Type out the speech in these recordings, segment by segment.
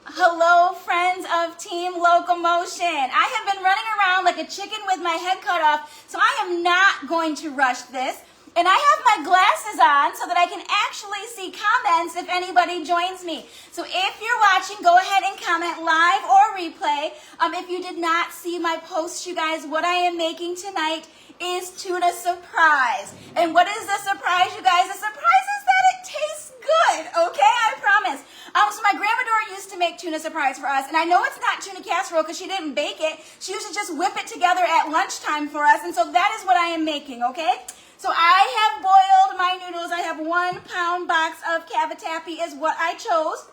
Hello, friends of Team Locomotion. I have been running around like a chicken with my head cut off, so I am not going to rush this. And I have my glasses on so that I can actually see comments if anybody joins me. So if you're watching, go ahead and comment live or replay. If you did not see my post, you guys, what I am making tonight is tuna surprise. And what is the surprise, you guys? The surprise is that it tastes good, okay? I promise. So my grandmother used to make tuna surprise for us, and I know it's not tuna casserole because she didn't bake it. She used to just whip it together at lunchtime for us, and so that is what I am making, okay? So I have boiled my noodles. I have 1 pound box of cavatappi is what I chose.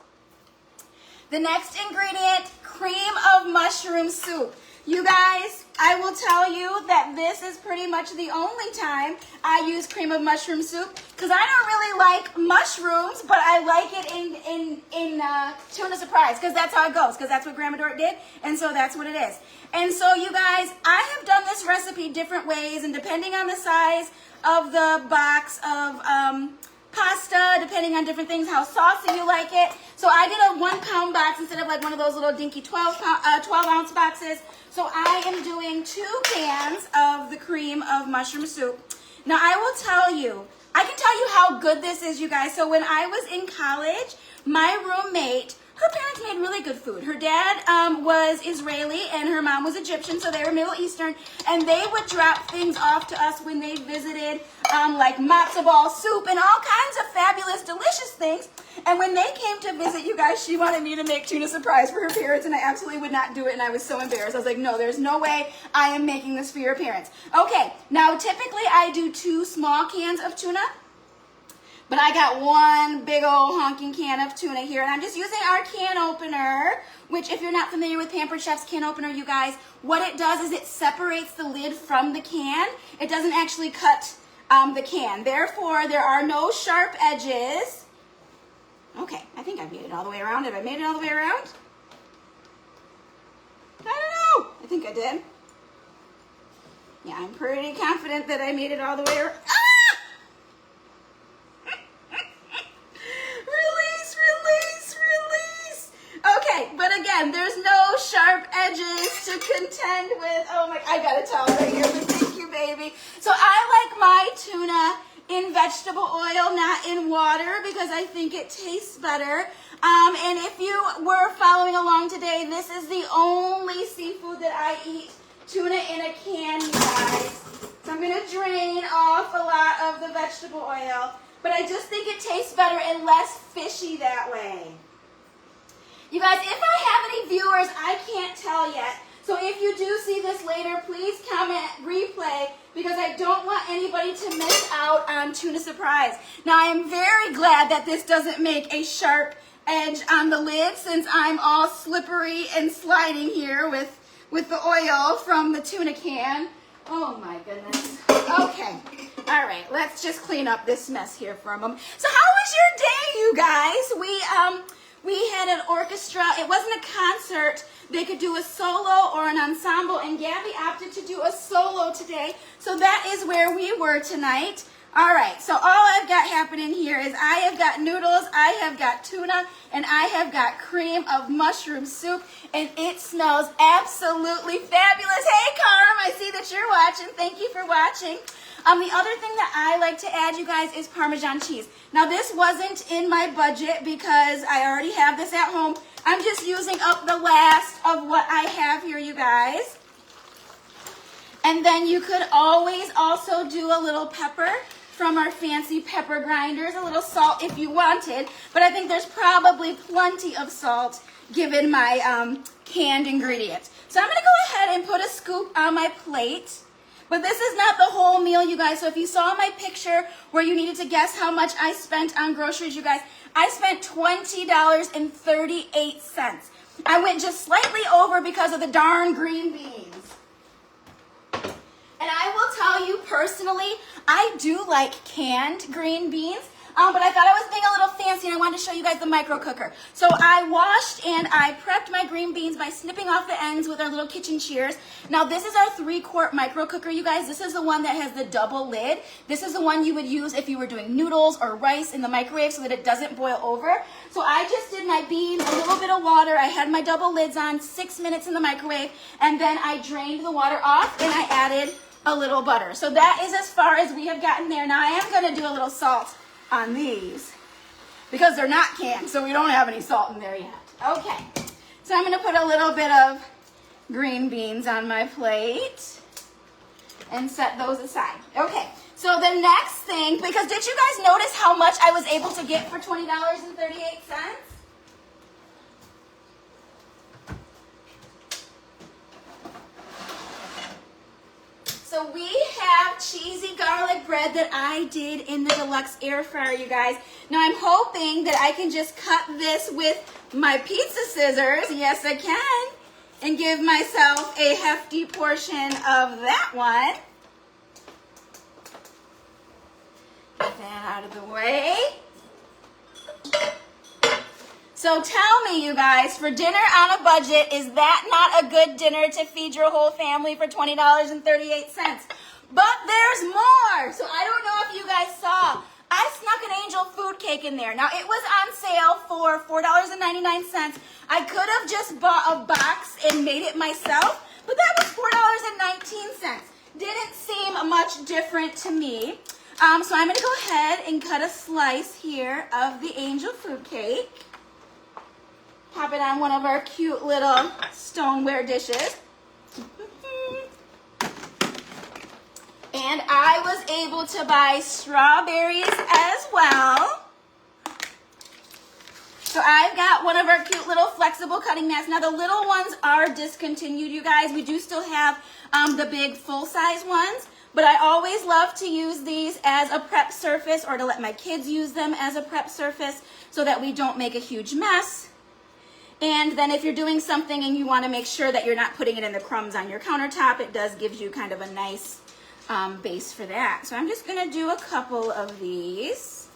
The next ingredient, cream of mushroom soup. You guys, I will tell you that this is pretty much the only time I use cream of mushroom soup because I don't really like mushrooms, but I like it in tuna surprise because that's how it goes, because that's what Grandma Dort did, and so that's what it is. And so you guys, I have done this recipe different ways, and depending on the size of the box of pasta, depending on different things, how saucy you like it. So I did a 1 pound box instead of like one of those little dinky 12 ounce boxes. So I am doing 2 cans of the cream of mushroom soup. Now I will tell you, I can tell you how good this is, you guys. So when I was in college, my roommate, her parents made really good food. Her dad was Israeli and her mom was Egyptian, so they were Middle Eastern, and they would drop things off to us when they visited, like matzo ball soup and all kinds of fabulous, delicious things. And when they came to visit, you guys, she wanted me to make tuna surprise for her parents, and I absolutely would not do it, and I was so embarrassed. I was like, no, there's no way I am making this for your parents. Okay, now typically I do 2 small cans of tuna. But I got 1 big old honking can of tuna here, and I'm just using our can opener, which if you're not familiar with Pampered Chef's can opener, you guys, what it does is it separates the lid from the can. It doesn't actually cut the can. Therefore, there are no sharp edges. Okay, I think I made it all the way around. Have I made it all the way around? I don't know. I think I did. Yeah, I'm pretty confident that I made it all the way around. Okay, but again, there's no sharp edges to contend with. Oh my, I got a towel right here, but thank you, baby. So I like my tuna in vegetable oil, not in water, because I think it tastes better. And if you were following along today, this is the only seafood that I eat tuna in a can, you guys. So I'm going to drain off a lot of the vegetable oil, but I just think it tastes better and less fishy that way. You guys, if I have any viewers, I can't tell yet. So if you do see this later, please comment replay because I don't want anybody to miss out on tuna surprise. Now, I am very glad that this doesn't make a sharp edge on the lid since I'm all slippery and sliding here with the oil from the tuna can. Oh my goodness. Okay. All right, let's just clean up this mess here for a moment. So how was your day, you guys? We had an orchestra. It wasn't a concert. They could do a solo or an ensemble, and Gabby opted to do a solo today. So that is where we were tonight. All right, so all I've got happening here is I have got noodles, I have got tuna, and I have got cream of mushroom soup, and it smells absolutely fabulous. Hey, Carm, I see that you're watching. Thank you for watching. The other thing that I like to add, you guys, is Parmesan cheese. Now, this wasn't in my budget because I already have this at home. I'm just using up the last of what I have here, you guys. And then you could always also do a little pepper from our fancy pepper grinders, a little salt if you wanted. But I think there's probably plenty of salt given my canned ingredients. So I'm going to go ahead and put a scoop on my plate. But this is not the whole meal, you guys. So if you saw my picture where you needed to guess how much I spent on groceries, you guys, I spent $20.38. I went just slightly over because of the darn green beans. And I will tell you personally, I do like canned green beans. But I thought I was being a little fancy and I wanted to show you guys the micro cooker. So I washed and I prepped my green beans by snipping off the ends with our little kitchen shears. Now this is our 3-quart micro cooker, you guys. This is the one that has the double lid. This is the one you would use if you were doing noodles or rice in the microwave so that it doesn't boil over. So I just did my beans, a little bit of water. I had my double lids on, 6 minutes in the microwave, and then I drained the water off and I added a little butter. So that is as far as we have gotten there. Now I am going to do a little salt on these because they're not canned, so we don't have any salt in there yet. Okay, so I'm going to put a little bit of green beans on my plate and set those aside. Okay, so the next thing, because did you guys notice how much I was able to get for $20.38? So we have cheesy garlic bread that I did in the deluxe air fryer, you guys. Now I'm hoping that I can just cut this with my pizza scissors. Yes, I can. And give myself a hefty portion of that one. Get that out of the way. So tell me, you guys, for dinner on a budget, is that not a good dinner to feed your whole family for $20.38? But there's more. So I don't know if you guys saw, I snuck an angel food cake in there. Now it was on sale for $4.99. I could have just bought a box and made it myself, but that was $4.19. Didn't seem much different to me. So I'm going to go ahead and cut a slice here of the angel food cake. Pop it on one of our cute little stoneware dishes. And I was able to buy strawberries as well. So I've got one of our cute little flexible cutting mats. Now the little ones are discontinued, you guys. We do still have the big full-size ones. But I always love to use these as a prep surface or to let my kids use them as a prep surface so that we don't make a huge mess. And then if you're doing something and you want to make sure that you're not putting it in the crumbs on your countertop, it does give you kind of a nice base for that. So I'm just going to do a couple of these.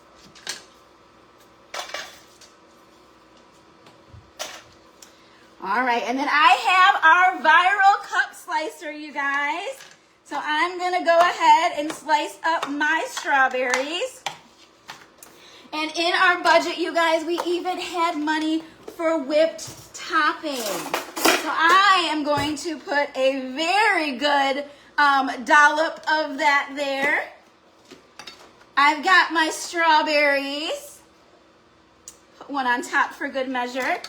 All right, and then I have our viral cup slicer, you guys. So I'm going to go ahead and slice up my strawberries. And in our budget, you guys, we even had money for whipped topping. So I am going to put a very good dollop of that there. I've got my strawberries. Put one on top for good measure.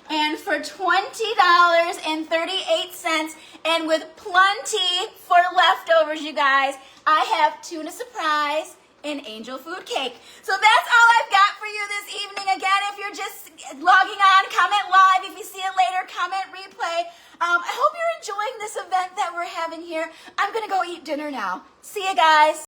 And for $20.38, and with plenty for leftovers, you guys, I have tuna surprise and angel food cake. So that's all I've got for you this evening. Again, if you're just logging on, comment live. If you see it later, comment replay. I hope you're enjoying this event that we're having here. I'm going to go eat dinner now. See you guys.